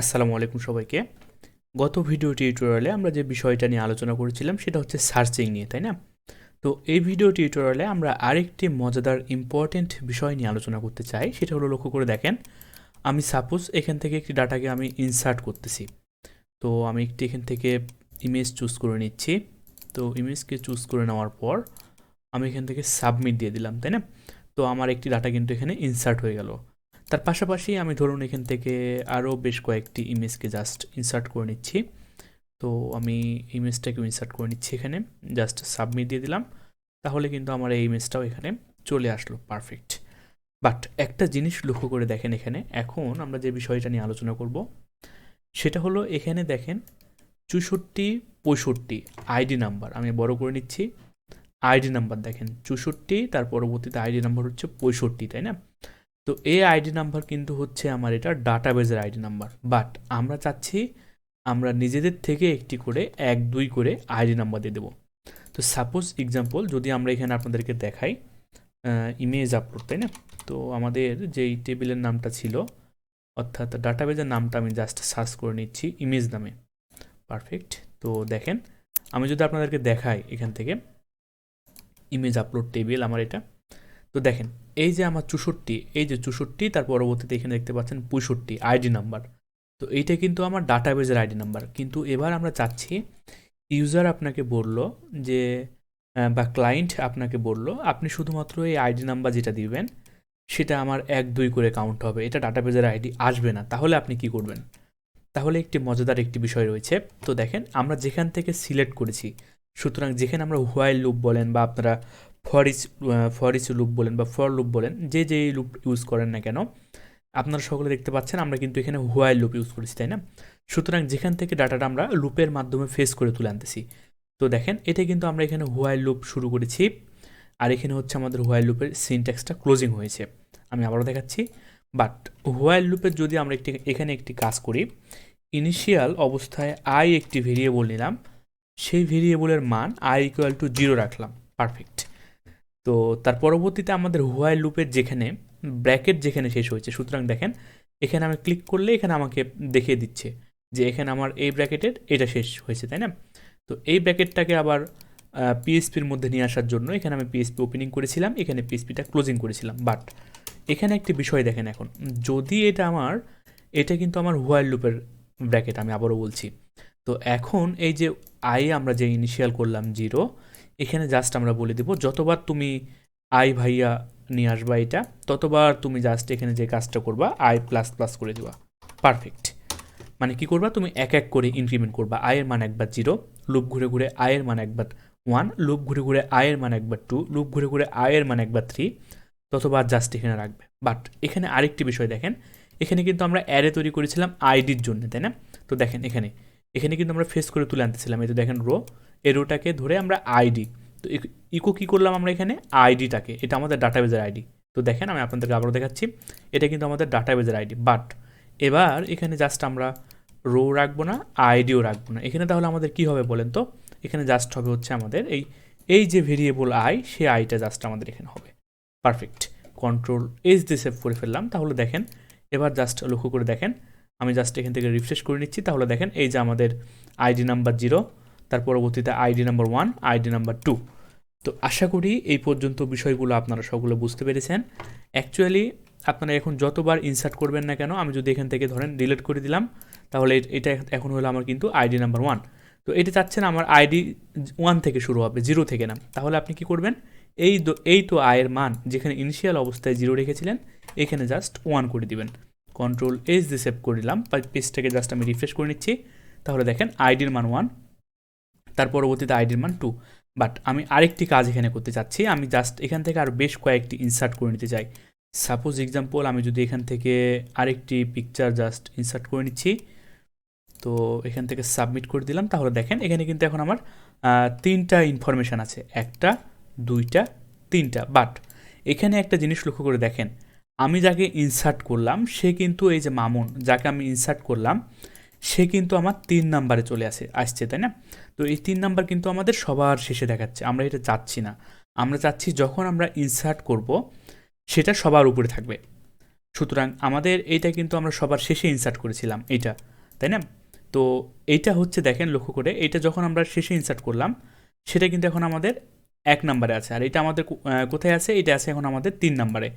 আসসালামু আলাইকুম সবাইকে। গত ভিডিও টিউটোরিয়ালে আমরা যে বিষয়টা নিয়ে আলোচনা করেছিলাম সেটা হচ্ছে সার্চিং নিয়ে, তাই না? তো এই ভিডিও টিউটোরিয়ালে আমরা আরেকটি মজাদার ইম্পর্টেন্ট বিষয় নিয়ে আলোচনা করতে চাই। সেটা হলো, লক্ষ্য করে দেখেন, আমি সাপোজ এখান থেকে একটি ডাটাকে আমি ইনসার্ট করতেছি। তো আমি একটি এখান থেকে ইমেজ চুজ করে নিচ্ছি। তো ইমেজকে চুজ করে নেওয়ার পর আমি এখান থেকে সাবমিট দিয়ে দিলাম, তাই না? তো আমার একটি ডাটা কিন্তু এখানে ইনসার্ট হয়ে গেল। তার পাশাপাশি আমি ধরুন এখান থেকে আরও বেশ কয়েকটি ইমেজকে জাস্ট ইনসার্ট করে নিচ্ছি। তো আমি ইমেজটাকে ইনসার্ট করে নিচ্ছি এখানে, জাস্ট সাবমিট দিয়ে দিলাম। তাহলে কিন্তু আমার এই ইমেজটাও এখানে চলে আসলো, পারফেক্ট। বাট একটা জিনিস লক্ষ্য করে দেখেন, এখানে এখন আমরা যে বিষয়টা নিয়ে আলোচনা করব সেটা হলো, এখানে দেখেন 64, 65 আইডি নাম্বার, আমি বড় করে নিচ্ছি। আইডি নাম্বার দেখেন 64, তার পরবর্তীতে আইডি নাম্বার হচ্ছে 65, তাই না? তো এই আইডি নাম্বার কিন্তু হচ্ছে আমার এটা ডাটাবেজের আইডি নাম্বার। বাট আমরা চাচ্ছি আমরা নিজেদের থেকে একটি করে 1-2 করে আইডি নাম্বার দিয়ে দেবো। তো সাপোজ এক্সাম্পল যদি আমরা এখানে আপনাদেরকে দেখাই ইমেজ আপলোড, তাই না? তো আমাদের যেই টেবিলের নামটা ছিল, অর্থাৎ ডাটাবেজের নামটা আমি জাস্ট সার্চ করে নিচ্ছি ইমেজ নামে, পারফেক্ট। তো দেখেন, আমি যদি আপনাদেরকে দেখাই এখান থেকে ইমেজ আপলোড টেবিল আমার এটা, তো দেখেন এই যে আমার 64, এই যে 64, তার পরবর্তীতে এখানে দেখতে পাচ্ছেন 65 আইডি নাম্বার। তো এইটা কিন্তু আমার ডাটাবেজের আইডি নাম্বার। কিন্তু এবার আমরা চাচ্ছি ইউজার আপনাকে বলল যে বা ক্লায়েন্ট আপনাকে বলল আপনি শুধুমাত্র এই আইডি নাম্বার যেটা দিবেন সেটা আমার 1-2 করে কাউন্ট হবে, এটা ডাটাবেজের আইডি আসবে না। তাহলে আপনি কি করবেন? তাহলে একটি মজাদার একটি বিষয় রয়েছে। তো দেখেন, আমরা যেখান থেকে সিলেক্ট করেছি, সুতরাং যেখানে আমরা হোয়াইল লুপ বলেন বা আপনারা ফর ইচ লুপ বলেন বা ফর লুপ বলেন, যে লুপ ইউজ করেন না কেন, আপনারা সকলে দেখতে পাচ্ছেন আমরা কিন্তু এখানে হোয়াইল লুপ ইউজ করেছি, তাই না? সুতরাং যেখান থেকে ডাটাটা আমরা লুপের মাধ্যমে ফেস করে তুলে আনতেছি। তো দেখেন, এটা কিন্তু আমরা এখানে হোয়াইল লুপ শুরু করেছি, আর এখানে হচ্ছে আমাদের হোয়াইল লুপের সিনট্যাক্সটা ক্লোজিং হয়েছে। আমি আবারও দেখাচ্ছি। বাট হোয়াইল লুপের যদি আমরা এখানে একটি কাজ করি, ইনিশিয়াল অবস্থায় আই একটি ভেরিয়েবল নিলাম, সেই ভেরিয়েবলের মান i = 0 রাখলাম, পারফেক্ট। তো তার পরবর্তীতে আমাদের হোয়াইল লুপের যেখানে ব্র্যাকেট যেখানে শেষ হয়েছে, সুতরাং দেখেন এখানে আমি ক্লিক করলে এখানে আমাকে দেখিয়ে দিচ্ছে যে এখানে আমার এই ব্র্যাকেটের এটা শেষ হয়েছে, তাই না? তো এই ব্র্যাকেটটাকে আবার পিএসপির মধ্যে নিয়ে আসার জন্য এখানে আমি পিএসপি ওপেনিং করেছিলাম, এখানে পিএসপিটা ক্লোজিং করেছিলাম। বাট এখানে একটি বিষয় দেখেন, এখন যদি এটা কিন্তু আমার হোয়াইল লুপের ব্র্যাকেট, আমি আবারও বলছি। তো এখন এই যে আমরা যে ইনিশিয়াল করলাম 0, এখানে জাস্ট আমরা বলে দেব যতবার তুমি ভাইয়া নিয়ে আসবা এটা, ততবার তুমি জাস্ট এখানে যে কাজটা করবা i++ করে দিবা, পারফেক্ট। মানে কি করবা, তুমি এক এক করে ইনক্রিমেন্ট করবা। এর মান একবার 0, লুপ ঘুরে ঘুরে এর মান একবার 1, লুপ ঘুরে ঘুরে এর মান একবার 2, লুপ ঘুরে ঘুরে এর মান একবার 3, ততবার জাস্ট এখানে রাখবে। বাট এখানে আরেকটি বিষয় দেখেন, এখানে কিন্তু আমরা অ্যারে তৈরি করেছিলাম আইডির জন্য, তাই না? তো দেখেন এখানে কিন্তু আমরা ফেস করে তুলে আনতেছিলাম। এই তো দেখেন এই রোটাকে ধরে আমরা আইডি, তো ইকো কী করলাম আমরা এখানে আইডিটাকে, এটা আমাদের ডাটাবেজের আইডি। তো দেখেন, আমি আপনাদেরকে আবারও দেখাচ্ছি, এটা কিন্তু আমাদের ডাটাবেজের আইডি। বাট এবার এখানে জাস্ট আমরা রাখবো না, আইডিও রাখবো না। এখানে তাহলে আমাদের কি হবে বলেন তো? এখানে জাস্ট হবে হচ্ছে আমাদের এই যে ভেরিয়েবল সেই আইটা জাস্ট আমাদের এখানে হবে, পারফেক্ট। Ctrl+H দিয়ে সেভ করে ফেললাম। তাহলে দেখেন, এবার জাস্ট লক্ষ্য করে দেখেন, আমি জাস্ট এখান থেকে রিফ্রেশ করে নিচ্ছি। তাহলে দেখেন এই যে আমাদের আইডি নাম্বার 0, তার পরবর্তীতে আইডি নাম্বার 1, আইডি নাম্বার 2। তো আশা করি এই পর্যন্ত বিষয়গুলো আপনারা সকলে বুঝতে পেরেছেন। অ্যাকচুয়ালি আপনারা এখন যতবার ইনসার্ট করবেন না কেন, আমি যদি এখান থেকে ধরেন ডিলিট করে দিলাম, তাহলে এটা এখন হলো আমার কিন্তু আইডি নাম্বার 1। তো এটা চাচ্ছেন আমার আইডি 1 থেকে শুরু হবে, 0 থেকে না। তাহলে আপনি কি করবেন, এই তো এর মান যেখানে ইনিশিয়াল অবস্থায় 0 রেখেছিলেন, এখানে জাস্ট 1 করে দিবেন। Ctrl+H দিয়ে সেভ করে দিলাম, পেজটাকে জাস্ট আমি রিফ্রেশ করে নিচ্ছি। তাহলে দেখেন আইডির মান 1, তার পরবর্তীতে আইডির মান 2। বাট আমি আরেকটি কাজ এখানে করতে চাচ্ছি, আমি জাস্ট এখান থেকে আরও বেশ কয়েকটি ইনসার্ট করে নিতে চাই। সাপোজ এক্সাম্পল, আমি যদি এখান থেকে আরেকটি পিকচার জাস্ট ইনসার্ট করে নিচ্ছি, তো এখান থেকে সাবমিট করে দিলাম। তাহলে দেখেন এখানে কিন্তু এখন আমার 3টা ইনফরমেশান আছে, 1টা 2টা 3টা। বাট এখানে একটা জিনিস লক্ষ্য করে দেখেন, আমি যাকে ইনসার্ট করলাম সে কিন্তু এই যে মামুন, যাকে আমি ইনসার্ট করলাম সে কিন্তু আমার 3 নাম্বারে চলে আসছে, তাই না? তো এই 3 নাম্বার কিন্তু আমাদের সবার শেষে দেখাচ্ছে। আমরা এটা চাচ্ছি না, আমরা চাচ্ছি যখন আমরা ইনসার্ট করব সেটা সবার উপরে থাকবে। সুতরাং আমাদের এইটা কিন্তু আমরা সবার শেষে ইনসার্ট করেছিলাম এইটা, তাই না? তো এইটা হচ্ছে দেখেন লক্ষ্য করে, এইটা যখন আমরা শেষে ইনসার্ট করলাম সেটা কিন্তু এখন আমাদের 1 নম্বরে আছে, আর এটা আমাদের কোথায় আছে? এটা আছে এখন আমাদের 3 নম্বরে।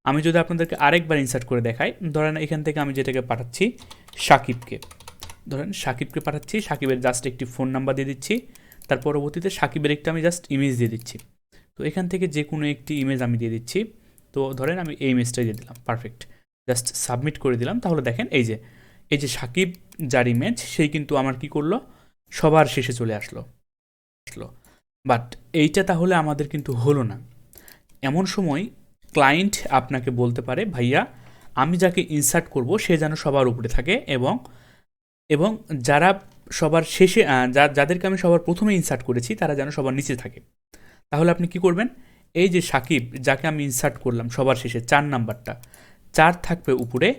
আমি যদি আপনাদেরকে আরেকবার ইনসার্ট করে দেখাই, ধরেন এখান থেকে আমি যেটাকে পাঠাচ্ছি সাকিবকে, ধরেন সাকিবকে পাঠাচ্ছি, সাকিবের জাস্ট একটি ফোন নাম্বার দিয়ে দিচ্ছি, তার পরবর্তীতে সাকিবের একটা আমি জাস্ট ইমেজ দিয়ে দিচ্ছি। তো এখান থেকে যে কোনো একটি ইমেজ আমি দিয়ে দিচ্ছি, তো ধরেন আমি এই ইমেজটাই দিয়ে দিলাম, পারফেক্ট, জাস্ট সাবমিট করে দিলাম। তাহলে দেখেন এই যে সাকিব যার ইমেজ, সেই কিন্তু আমার কি করলো, সবার শেষে চলে আসলো। বাট এইটা তাহলে আমাদের কিন্তু হলো না। এমন সময় ক্লায়েন্ট আপনাকে বলতে পারে, ভাইয়া আমি যাকে ইনসার্ট করব সে যেন সবার উপরে থাকে, এবং যারা সবার শেষে যাদেরকে আমি সবার প্রথমে ইনসার্ট করেছি তারা যেন সবার নিচে থাকে। তাহলে আপনি কি করবেন? এই যে সাকিব যাকে আমি ইনসার্ট করলাম সবার শেষে 4 নাম্বারটা, 4 থাকবে উপরে,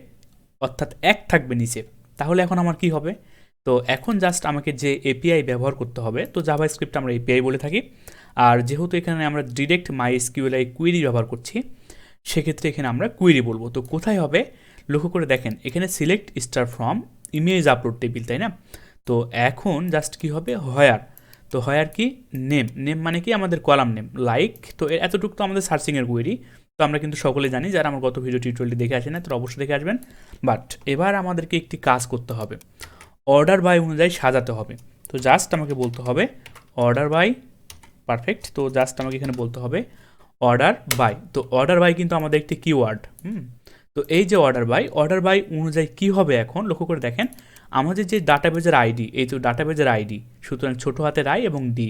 অর্থাৎ 1 থাকবে নিচে। তাহলে এখন আমার কি হবে? তো এখন জাস্ট আমাকে যে এপিআই ব্যবহার করতে হবে, তো জাভাস্ক্রিপ্ট আমরা এপিআই বলে থাকি, আর যেহেতু এখানে আমরা ডিরেক্ট MySQL কুয়েরি ব্যবহার করছি, সেক্ষেত্রে এখানে আমরা কুয়েরি বলবো। তো কোথায় হবে লক্ষ্য করে দেখেন, এখানে select star from image upload table, তাই না? তো এখন জাস্ট কি হবে, হোয়ার। তো হোয়ার কি, নেম মানে কি আমাদের কলাম নেম, লাইক। তো এতটুকু তো আমাদের সার্চিংয়ের কুয়েরি, তো আমরা কিন্তু সকলে জানি, যারা আমার গত ভিডিও টিউটোরিয়ালটি দেখে আসেন না তারা অবশ্যই দেখে আসবেন। বাট এবার আমাদেরকে একটি কাজ করতে হবে, অর্ডার বাই অনুযায়ী সাজাতে হবে। তো জাস্ট আমাকে বলতে হবে অর্ডার বাই, পারফেক্ট। তো জাস্ট আমাকে এখানে বলতে হবে অর্ডার বাই। তো অর্ডার বাই কিন্তু আমাদের একটি কিওয়ার্ড। তো এই যে অর্ডার বাই অনুযায়ী কী হবে এখন লক্ষ্য করে দেখেন, আমাদের যে ডাটাবেজের আইডি, এই তো ডাটাবেজের আইডি, সুতরাং ছোটো হাতের আই এবং ডি,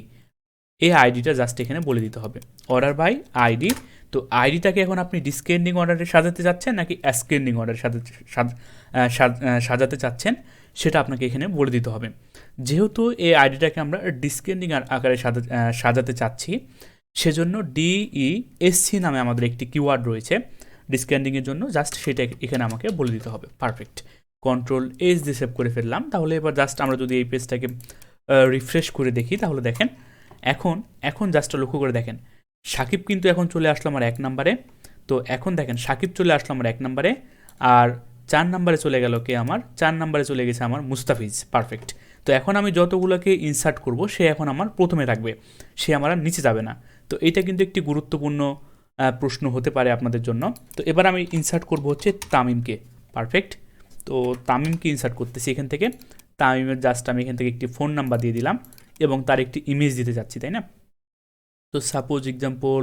এই আইডিটা জাস্ট এখানে বলে দিতে হবে, অর্ডার বাই আইডি। তো আইডিটাকে এখন আপনি ডিসকেন্ডিং অর্ডারে সাজাতে চাচ্ছেন নাকি অ্যাসকেন্ডিং অর্ডারে সাজাতে চাচ্ছেন, সেটা আপনাকে এখানে বলে দিতে হবে। যেহেতু এই আইডিটাকে আমরা ডিসকেন্ডিং আকারে সাজাতে চাচ্ছি, সেজন্য DESC নামে আমাদের একটি কিওয়ার্ড রয়েছে ডিসকেন্ডিংয়ের জন্য, জাস্ট সেটা এখানে আমাকে বলে দিতে হবে। পারফেক্ট, Ctrl+H দিয়ে সেভ করে ফেললাম। তাহলে এবার জাস্ট আমরা যদি এই পেজটাকে রিফ্রেশ করে দেখি, তাহলে দেখেন এখন জাস্ট লক্ষ্য করে দেখেন, সাকিব কিন্তু এখন চলে আসলো আমার 1 নম্বরে। তো এখন দেখেন সাকিব চলে আসলো আমার 1 নম্বরে, আর 4 নম্বরে চলে গেল কে, আমার 4 নম্বরে চলে গেছে আমার মুস্তাফিজ। পারফেক্ট। তো এখন আমি যতগুলোকে ইনসার্ট করব সে এখন আমার প্রথমে থাকবে, সে আমার আর নিচে যাবে না। তো এটা কিন্তু একটি গুরুত্বপূর্ণ প্রশ্ন হতে পারে আপনাদের জন্য। তো এবার আমি ইনসার্ট করব হচ্ছে তামিমকে। পারফেক্ট। তো তামিমকে ইনসার্ট করতেছি এখান থেকে, তামিমের জাস্ট আমি এখান থেকে একটি ফোন নাম্বার দিয়ে দিলাম এবং তার একটি ইমেজ দিতে যাচ্ছি, তাই না? তো সাপোজ এক্সাম্পল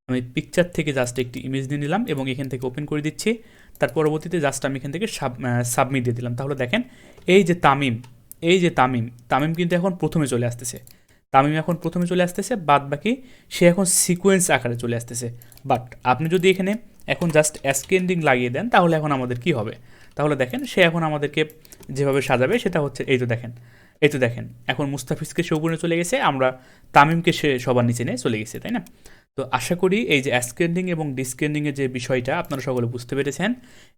আমি পিকচার থেকে জাস্ট একটি ইমেজ নিয়ে নিলাম এবং এখান থেকে ওপেন করে দিচ্ছি, তার পরবর্তীতে জাস্ট আমি এখান থেকে সাবমিট দিয়ে দিলাম। তাহলে দেখেন এই যে তামিম কিন্তু এখন প্রথমে চলে আসতেছে, বাদ বাকি সে এখন সিকোয়েন্স আকারে চলে আসতেছে। বাট আপনি যদি এখানে এখন জাস্ট অ্যাসকেন্ডিং লাগিয়ে দেন, তাহলে এখন আমাদের কি হবে? তাহলে দেখেন সে এখন আমাদেরকে যেভাবে সাজাবে সেটা হচ্ছে এই তো দেখেন এখন মুস্তাফিজকে সে উপরে চলে গেছে, আমরা তামিমকে সে সবার নিচে নিয়ে চলে গেছে, তাই না? তো আশা করি এই যে অ্যাসকেন্ডিং এবং ডিসকেন্ডিংয়ের যে বিষয়টা আপনারা সকলে বুঝতে পেরেছেন।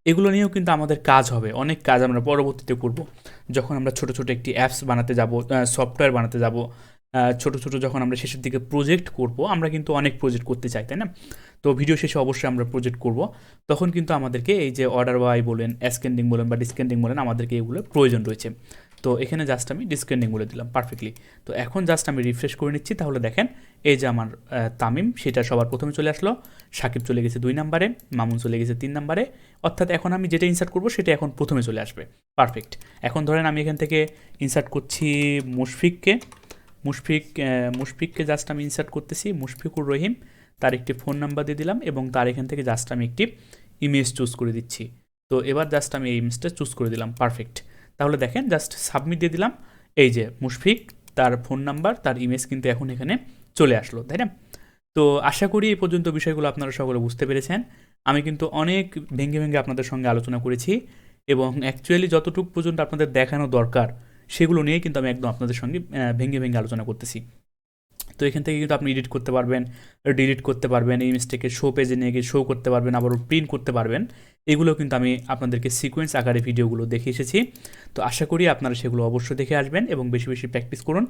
এগুলো নিয়েও কিন্তু আমাদের কাজ হবে, অনেক কাজ আমরা পরবর্তীতে করব, যখন আমরা ছোট একটি অ্যাপস বানাতে যাব, সফটওয়্যার বানাতে যাব, ছোট যখন আমরা শেষের দিকে প্রজেক্ট করব, আমরা কিন্তু অনেক প্রজেক্ট করতে চাই, তাই না? তো ভিডিও শেষে অবশ্যই আমরা প্রজেক্ট করব, তখন কিন্তু আমাদেরকে এই যে অর্ডার বাই বলেন, অ্যাসকেন্ডিং বলেন বা ডিসকেন্ডিং বলেন, আমাদেরকে এগুলো প্রয়োজন রয়েছে। তো এখানে জাস্ট আমি ডিসকেন্ডিং বলে দিলাম পারফেক্টলি। তো এখন জাস্ট আমি রিফ্রেশ করে নিচ্ছি, তাহলে দেখেন এই যে আমার তামিম সেটা সবার প্রথমে চলে আসলো, সাকিব চলে গেছে 2 নম্বরে, মামুন চলে গেছে 3 নম্বরে, অর্থাৎ এখন আমি যেটা ইনসার্ট করব সেটা এখন প্রথমে চলে আসবে। পারফেক্ট। এখন ধরেন আমি এখান থেকে ইনসার্ট করছি মুশফিককে জাস্ট আমি ইনসার্ট করতেছি, মুশফিকুর রহিম, তার একটি ফোন নাম্বার দিয়ে দিলাম এবং তার এখান থেকে জাস্ট আমি একটি ইমেজ চুজ করে দিচ্ছি। তো এবার জাস্ট আমি এই ইমেজটা চুজ করে দিলাম। পারফেক্ট। তাহলে দেখেন জাস্ট সাবমিট দিয়ে দিলাম, এই যে মুশফিক, তার ফোন নাম্বার, তার ইমেজ কিন্তু এখন এখানে চলে আসলো, তাই না? তো আশা করি এই পর্যন্ত বিষয়গুলো আপনারা সকলে বুঝতে পেরেছেন। আমি কিন্তু অনেক ভেঙে আপনাদের সঙ্গে আলোচনা করেছি এবং অ্যাকচুয়ালি যতটুকু পর্যন্ত আপনাদের দেখানো দরকার সেগুলো নিয়ে কিন্তু আমি একদম আপনাদের সঙ্গে ভেঙে আলোচনা করতেছি। তো এখান থেকে কিন্তু আপনি এডিট করতে পারবেন, ডিলিট করতে পারবেন, এই ইমেজটাকে শো পেজে নিয়ে গিয়ে শো করতে পারবেন, আবার প্রিন্ট করতে পারবেন। এগুলো কিন্তু আমি আপনাদেরকে সিকোয়েন্স আকারে ভিডিওগুলো দেখিয়ে এসেছি। তো আশা করি আপনারা সেগুলো অবশ্যই দেখে আসবেন এবং বেশি প্র্যাকটিস করুন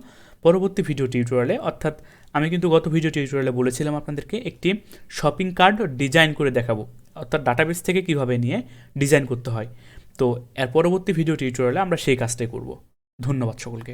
পরবর্তী ভিডিও টিউটোরিয়ালে। অর্থাৎ আমি কিন্তু গত ভিডিও টিউটোরিয়ালে বলেছিলাম আপনাদেরকে একটি শপিং কার্ট ডিজাইন করে দেখাবো, অর্থাৎ ডাটাবেস থেকে কিভাবে নিয়ে ডিজাইন করতে হয়। তো এর পরবর্তী ভিডিও টিউটোরিয়ালে আমরা সেই কাজটাই করব। ধন্যবাদ সকলকে।